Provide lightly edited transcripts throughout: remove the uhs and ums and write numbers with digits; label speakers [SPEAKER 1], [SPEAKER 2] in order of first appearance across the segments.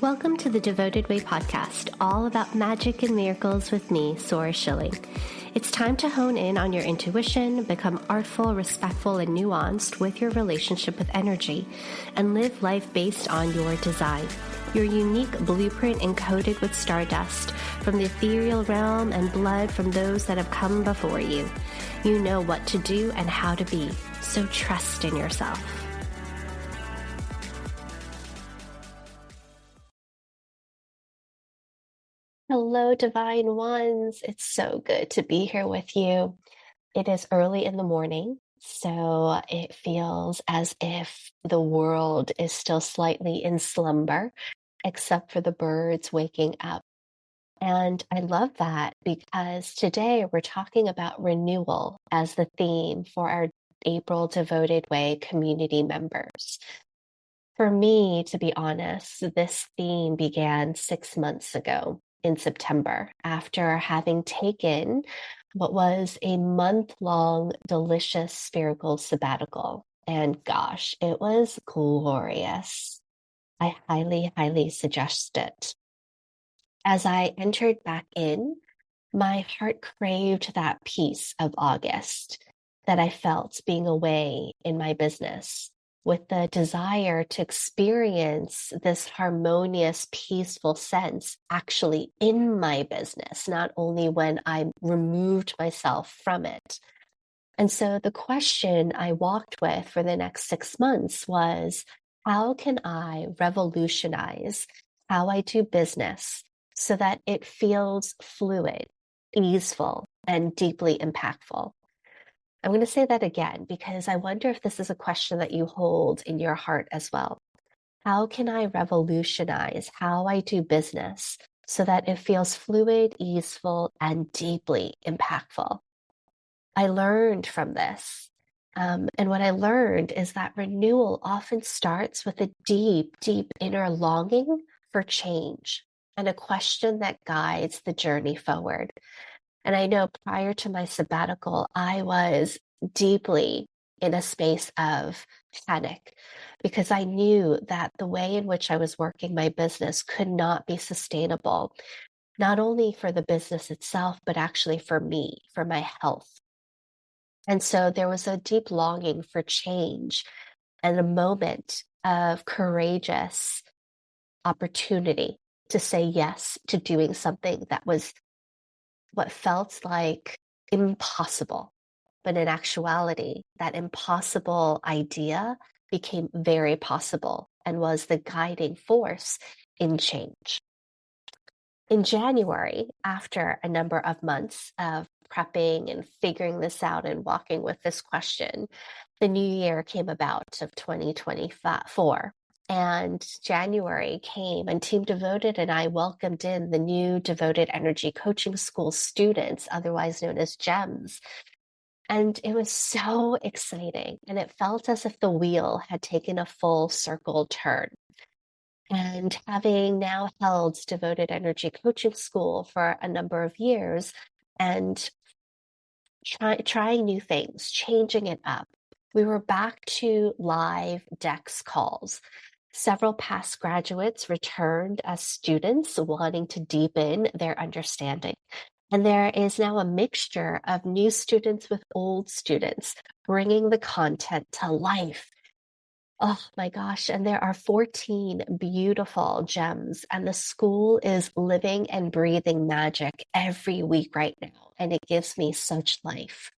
[SPEAKER 1] Welcome to the Devoted Way podcast, all about magic and miracles with me, Sora Schilling. It's time to hone in on your intuition, become artful, respectful, and nuanced with your relationship with energy, and live life based on your design. Your unique blueprint encoded with stardust from the ethereal realm and blood from those that have come before you. You know what to do and how to be, so trust in yourself. Hello, Divine Ones. It's so good to be here with you. It is early in the morning, so it feels as if the world is still slightly in slumber, except for the birds waking up. And I love that because today we're talking about renewal as the theme for our April Devoted Way community members. For me, to be honest, this theme began 6 months ago in September after having taken what was a month-long delicious spherical sabbatical. And gosh, it was glorious. I highly, highly suggest it. As I entered back in, my heart craved that peace of August that I felt being away in my business, with the desire to experience this harmonious, peaceful sense actually in my business, not only when I removed myself from it. And so the question I walked with for the next 6 months was, how can I revolutionize how I do business so that it feels fluid, easeful, and deeply impactful? I'm going to say that again because I wonder if this is a question that you hold in your heart as well. How can I revolutionize how I do business so that it feels fluid, easeful, and deeply impactful? I learned from this. And what I learned is that renewal often starts with a deep, deep inner longing for change and a question that guides the journey forward. And I know prior to my sabbatical, I was deeply in a space of panic because I knew that the way in which I was working my business could not be sustainable, not only for the business itself, but actually for me, for my health. And so there was a deep longing for change and a moment of courageous opportunity to say yes to doing something that was what felt like impossible. But in actuality, that impossible idea became very possible and was the guiding force in change. In January, after a number of months of prepping and figuring this out and walking with this question, the new year came about of 2024. And January came, and Team Devoted and I welcomed in the new Devoted Energy Coaching School students, otherwise known as GEMS. And it was so exciting. And it felt as if the wheel had taken a full circle turn. And having now held Devoted Energy Coaching School for a number of years and trying new things, changing it up, we were back to live DECS calls. Several past graduates returned as students wanting to deepen their understanding. And there is now a mixture of new students with old students bringing the content to life. Oh my gosh. And there are 14 beautiful gems, and the school is living and breathing magic every week right now. And it gives me such life.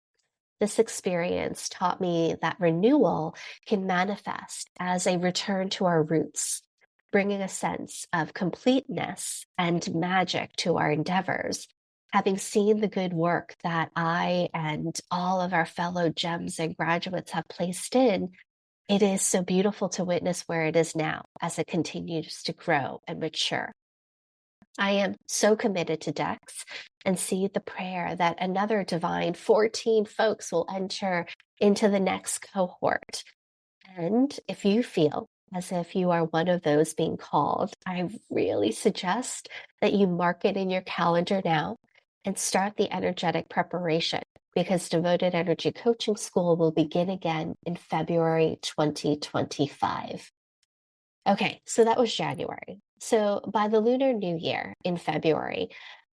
[SPEAKER 1] This experience taught me that renewal can manifest as a return to our roots, bringing a sense of completeness and magic to our endeavors. Having seen the good work that I and all of our fellow gems and graduates have placed in, it is so beautiful to witness where it is now as it continues to grow and mature. I am so committed to DECS and see the prayer that another divine 14 folks will enter into the next cohort. And if you feel as if you are one of those being called, I really suggest that you mark it in your calendar now and start the energetic preparation, because Devoted Energy Coaching School will begin again in February 2025. Okay, so that was January. So by the Lunar New Year in February,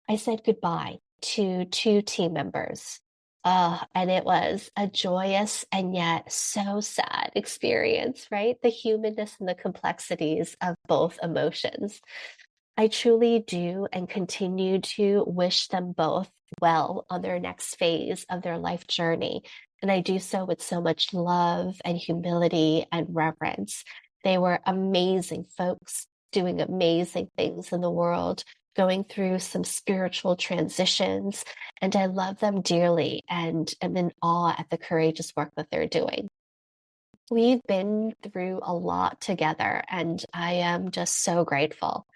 [SPEAKER 1] I said goodbye to two team members. And it was a joyous and yet so sad experience, right? The humanness and the complexities of both emotions. I truly do and continue to wish them both well on their next phase of their life journey. And I do so with so much love and humility and reverence. They were amazing folks doing amazing things in the world, going through some spiritual transitions. And I love them dearly and am in awe at the courageous work that they're doing. We've been through a lot together, and I am just so grateful.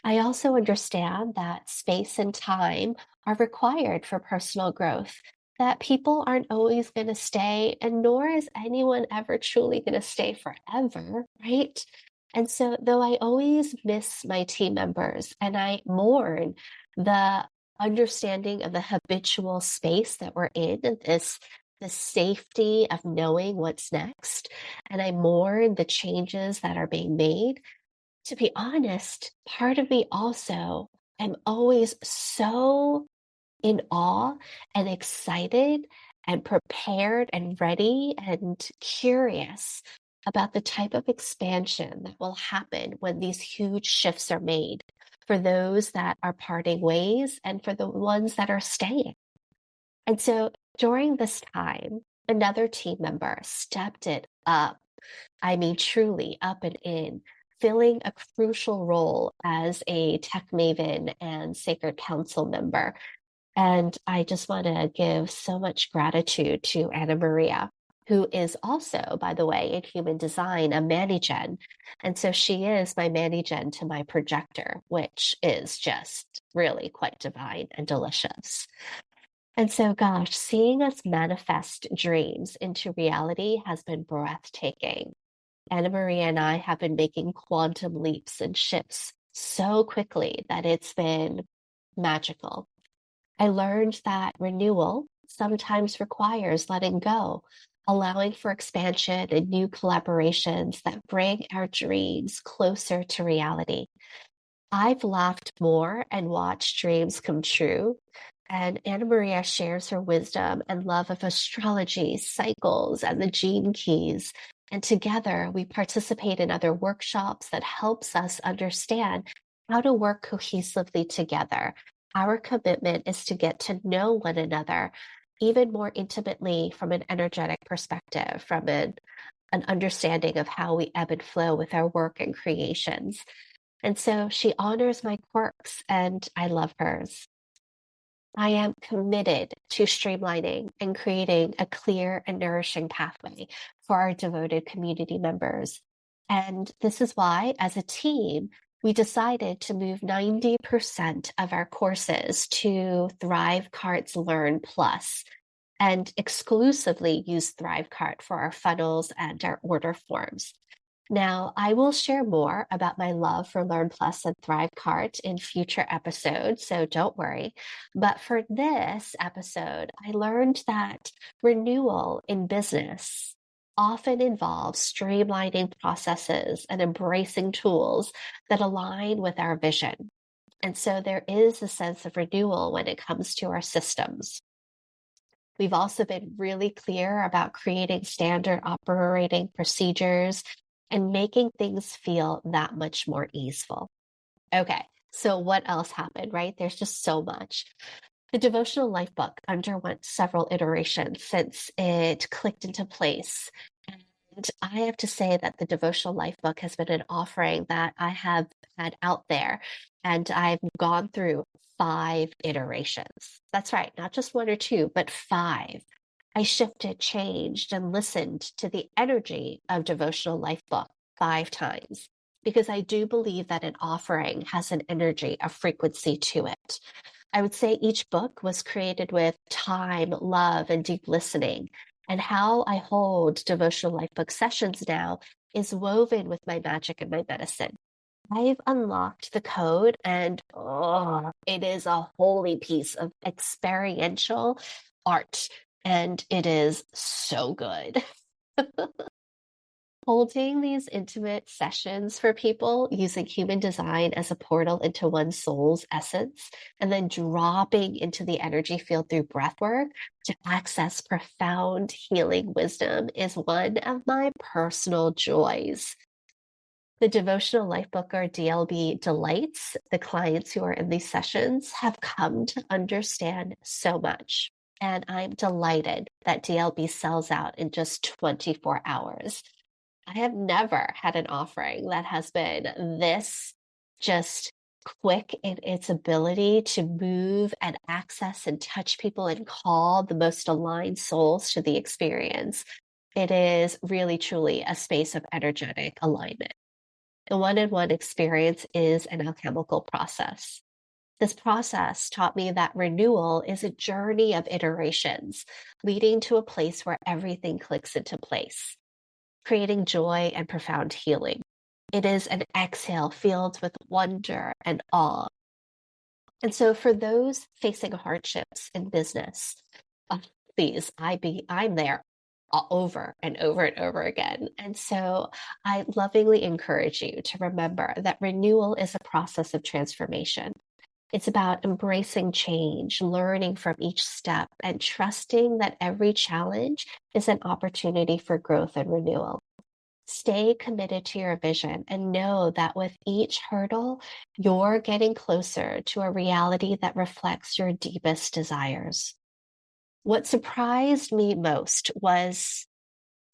[SPEAKER 1] I also understand that space and time are required for personal growth, that people aren't always going to stay, and nor is anyone ever truly going to stay forever, right? And so, though I always miss my team members and I mourn the understanding of the habitual space that we're in, the safety of knowing what's next, and I mourn the changes that are being made, to be honest, part of me also am always so in awe and excited and prepared and ready and curious about the type of expansion that will happen when these huge shifts are made for those that are parting ways and for the ones that are staying. And so during this time, another team member stepped it up. I mean, truly up and in, filling a crucial role as a tech maven and sacred council member. And I just want to give so much gratitude to Anna Maria, who is also, by the way, in human design, a Manigen. And so she is my Manigen to my projector, which is just really quite divine and delicious. And so, gosh, seeing us manifest dreams into reality has been breathtaking. Anna Maria and I have been making quantum leaps and shifts so quickly that it's been magical. I learned that renewal sometimes requires letting go, allowing for expansion and new collaborations that bring our dreams closer to reality. I've laughed more and watched dreams come true. And Anna Maria shares her wisdom and love of astrology, cycles, and the gene keys. And together we participate in other workshops that helps us understand how to work cohesively together. Our commitment is to get to know one another even more intimately from an energetic perspective, from an understanding of how we ebb and flow with our work and creations. And so she honors my quirks and I love hers. I am committed to streamlining and creating a clear and nourishing pathway for our devoted community members. And this is why, as a team, we decided to move 90% of our courses to ThriveCart's Learn Plus and exclusively use ThriveCart for our funnels and our order forms. Now, I will share more about my love for Learn Plus and ThriveCart in future episodes, so don't worry. But for this episode, I learned that renewal in business often involves streamlining processes and embracing tools that align with our vision. And so there is a sense of renewal when it comes to our systems. We've also been really clear about creating standard operating procedures and making things feel that much more easeful. Okay, so what else happened, right? There's just so much. The Devotional Life Book underwent several iterations since it clicked into place. And I have to say that the Devotional Life Book has been an offering that I have had out there, and I've gone through 5 iterations. That's right, not just one or two, but 5. I shifted, changed, and listened to the energy of Devotional Life Book 5 times because I do believe that an offering has an energy, a frequency to it. I would say each book was created with time, love, and deep listening. And how I hold Devotional Life Book sessions now is woven with my magic and my medicine. I've unlocked the code, and it is a holy piece of experiential art, and it is so good. Holding these intimate sessions for people using human design as a portal into one's soul's essence, and then dropping into the energy field through breath work to access profound healing wisdom is one of my personal joys. The Devotional Life Book, or DLB, delights the clients who are in these sessions have come to understand so much. And I'm delighted that DLB sells out in just 24 hours. I have never had an offering that has been this just quick in its ability to move and access and touch people and call the most aligned souls to the experience. It is really, truly a space of energetic alignment. A one-on-one experience is an alchemical process. This process taught me that renewal is a journey of iterations, leading to a place where everything clicks into place, creating joy and profound healing. It is an exhale filled with wonder and awe. And so for those facing hardships in business, please, I'm there over and over and over again. And so I lovingly encourage you to remember that renewal is a process of transformation. It's about embracing change, learning from each step, and trusting that every challenge is an opportunity for growth and renewal. Stay committed to your vision and know that with each hurdle, you're getting closer to a reality that reflects your deepest desires. What surprised me most was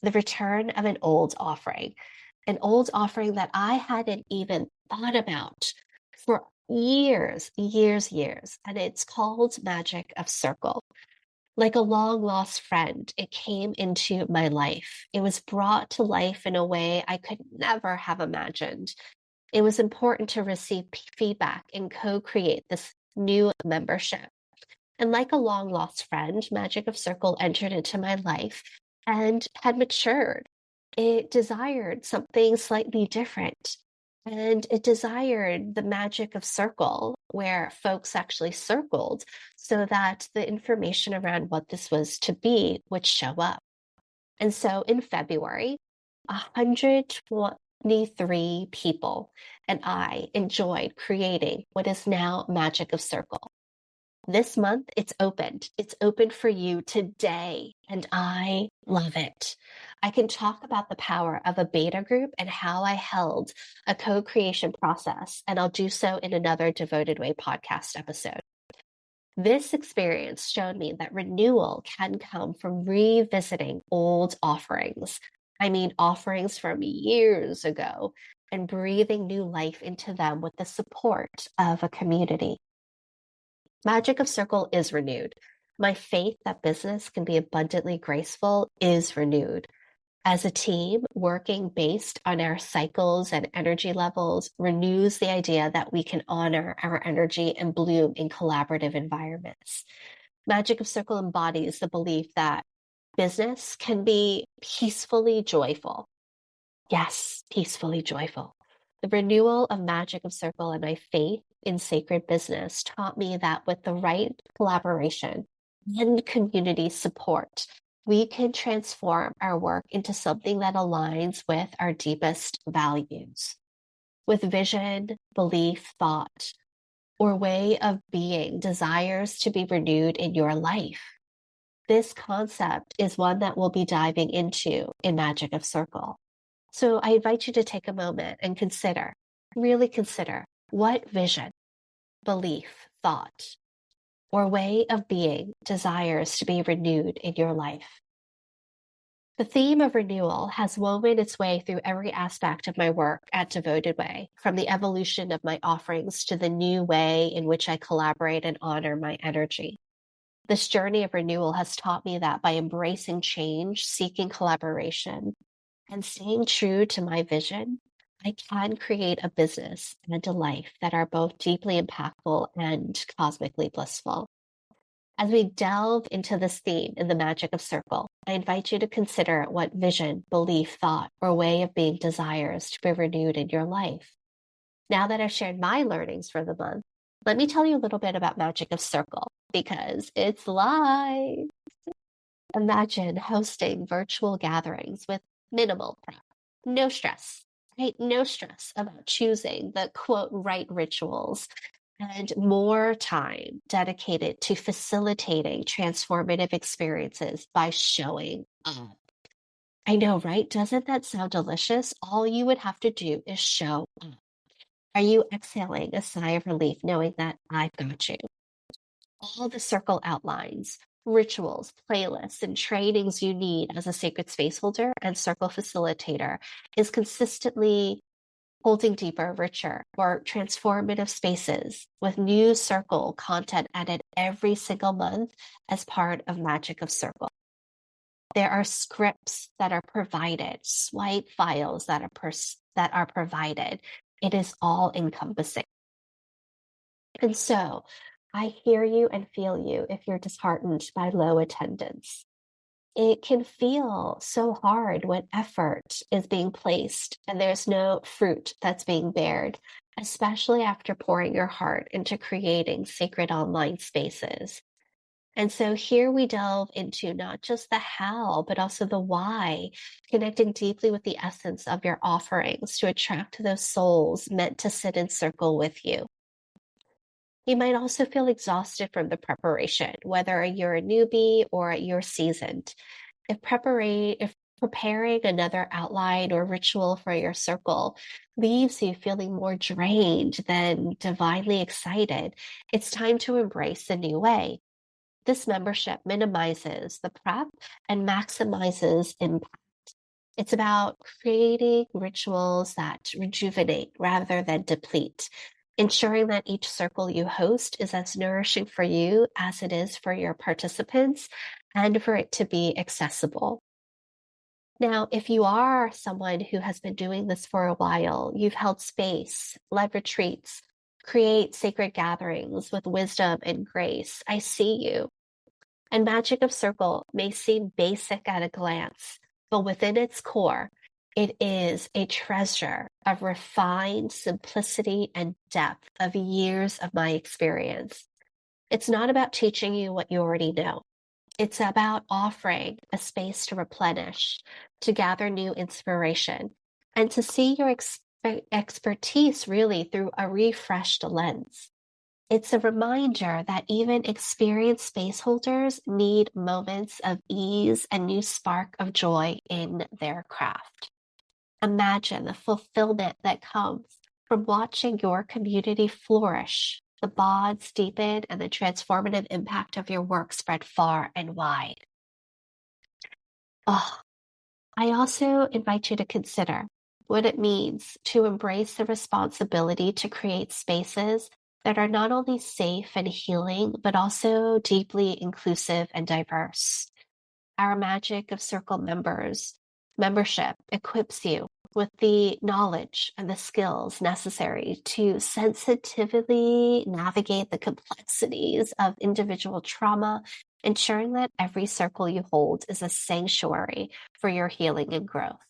[SPEAKER 1] the return of an old offering that I hadn't even thought about for years. And it's called Magic of Circle. Like a long lost friend, it came into my life. It was brought to life in a way I could never have imagined. It was important to receive feedback and co-create this new membership. And like a long lost friend, Magic of Circle entered into my life and had matured. It desired something slightly different. And it desired the magic of circle, where folks actually circled so that the information around what this was to be would show up. And so in February, 123 people and I enjoyed creating what is now Magic of Circle. This month, it's opened. It's open for you today, and I love it. I can talk about the power of a beta group and how I held a co-creation process, and I'll do so in another Devoted Way podcast episode. This experience showed me that renewal can come from revisiting old offerings. I mean, offerings from years ago, and breathing new life into them with the support of a community. Magic of Circle is renewed. My faith that business can be abundantly graceful is renewed. As a team, working based on our cycles and energy levels renews the idea that we can honor our energy and bloom in collaborative environments. Magic of Circle embodies the belief that business can be peacefully joyful. Yes, peacefully joyful. The renewal of Magic of Circle and my faith in sacred business taught me that with the right collaboration and community support, we can transform our work into something that aligns with our deepest values. With vision, belief, thought, or way of being desires to be renewed in your life. This concept is one that we'll be diving into in Magic of Circle. So I invite you to take a moment and really consider what vision, belief, thought, or way of being desires to be renewed in your life. The theme of renewal has woven its way through every aspect of my work at Devoted Way, from the evolution of my offerings to the new way in which I collaborate and honor my energy. This journey of renewal has taught me that by embracing change, seeking collaboration, and staying true to my vision, I can create a business and a life that are both deeply impactful and cosmically blissful. As we delve into this theme in the Magic of Circle, I invite you to consider what vision, belief, thought, or way of being desires to be renewed in your life. Now that I've shared my learnings for the month, let me tell you a little bit about Magic of Circle, because it's live. Imagine hosting virtual gatherings with minimal prep. No stress, right? No stress about choosing the quote right rituals and more time dedicated to facilitating transformative experiences by showing up. I know, right? Doesn't that sound delicious? All you would have to do is show up. Are you exhaling a sigh of relief knowing that I've got you? All the circle outlines, rituals, playlists, and trainings you need as a sacred space holder and circle facilitator is consistently holding deeper, richer, or transformative spaces with new circle content added every single month as part of Magic of Circle. There are scripts that are provided, swipe files that are provided. It is all encompassing. And so I hear you and feel you if you're disheartened by low attendance. It can feel so hard when effort is being placed and there's no fruit that's being bared, especially after pouring your heart into creating sacred online spaces. And so here we delve into not just the how, but also the why, connecting deeply with the essence of your offerings to attract those souls meant to sit in circle with you. You might also feel exhausted from the preparation, whether you're a newbie or you're seasoned. If preparing another outline or ritual for your circle leaves you feeling more drained than divinely excited, it's time to embrace a new way. This membership minimizes the prep and maximizes impact. It's about creating rituals that rejuvenate rather than deplete, ensuring that each circle you host is as nourishing for you as it is for your participants and for it to be accessible. Now, if you are someone who has been doing this for a while, you've held space, led retreats, create sacred gatherings with wisdom and grace, I see you. And Magic of Circle may seem basic at a glance, but within its core, it is a treasure of refined simplicity and depth of years of my experience. It's not about teaching you what you already know. It's about offering a space to replenish, to gather new inspiration, and to see your expertise really through a refreshed lens. It's a reminder that even experienced space holders need moments of ease and new spark of joy in their craft. Imagine the fulfillment that comes from watching your community flourish, the bonds deepen, and the transformative impact of your work spread far and wide. Oh, I also invite you to consider what it means to embrace the responsibility to create spaces that are not only safe and healing, but also deeply inclusive and diverse. Our Magic of Circle membership equips you with the knowledge and the skills necessary to sensitively navigate the complexities of individual trauma, ensuring that every circle you hold is a sanctuary for your healing and growth.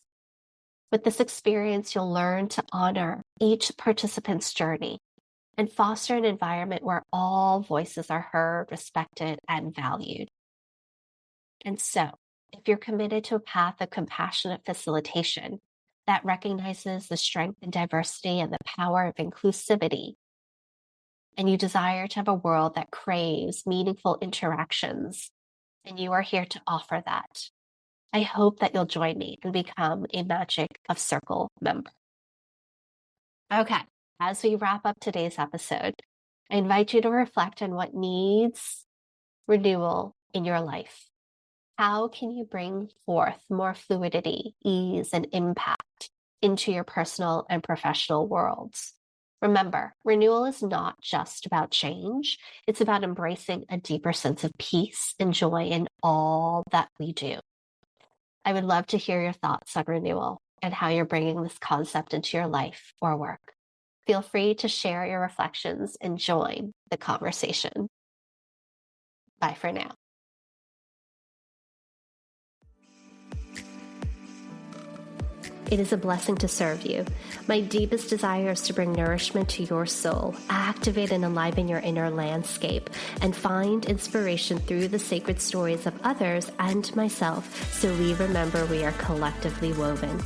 [SPEAKER 1] With this experience, you'll learn to honor each participant's journey and foster an environment where all voices are heard, respected, and valued. And so, if you're committed to a path of compassionate facilitation that recognizes the strength and diversity and the power of inclusivity, and you desire to have a world that craves meaningful interactions, and you are here to offer that, I hope that you'll join me and become a Magic of Circle member. Okay, as we wrap up today's episode, I invite you to reflect on what needs renewal in your life. How can you bring forth more fluidity, ease, and impact into your personal and professional worlds? Remember, renewal is not just about change. It's about embracing a deeper sense of peace and joy in all that we do. I would love to hear your thoughts on renewal and how you're bringing this concept into your life or work. Feel free to share your reflections and join the conversation. Bye for now. It is a blessing to serve you. My deepest desire is to bring nourishment to your soul, activate and enliven your inner landscape, and find inspiration through the sacred stories of others and myself so we remember we are collectively woven.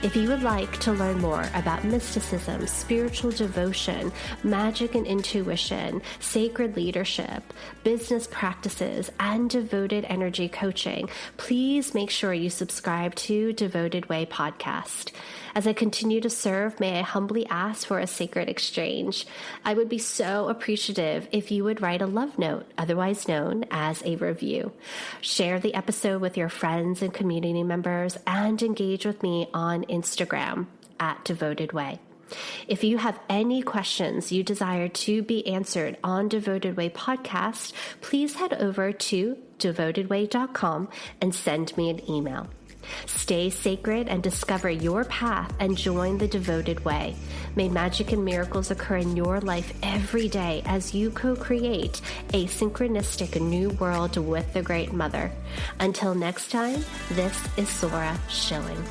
[SPEAKER 1] If you would like to learn more about mysticism, spiritual devotion, magic and intuition, sacred leadership, business practices, and devoted energy coaching, please make sure you subscribe to Devoted Way podcast. As I continue to serve, may I humbly ask for a sacred exchange. I would be so appreciative if you would write a love note, otherwise known as a review. Share the episode with your friends and community members, and engage with me on Instagram at Devoted Way. If you have any questions you desire to be answered on Devoted Way podcast, please head over to devotedway.com and send me an email. Stay sacred and discover your path and join the Devoted Way. May magic and miracles occur in your life every day as you co-create a synchronistic new world with the Great Mother. Until next time, this is Sora Schilling.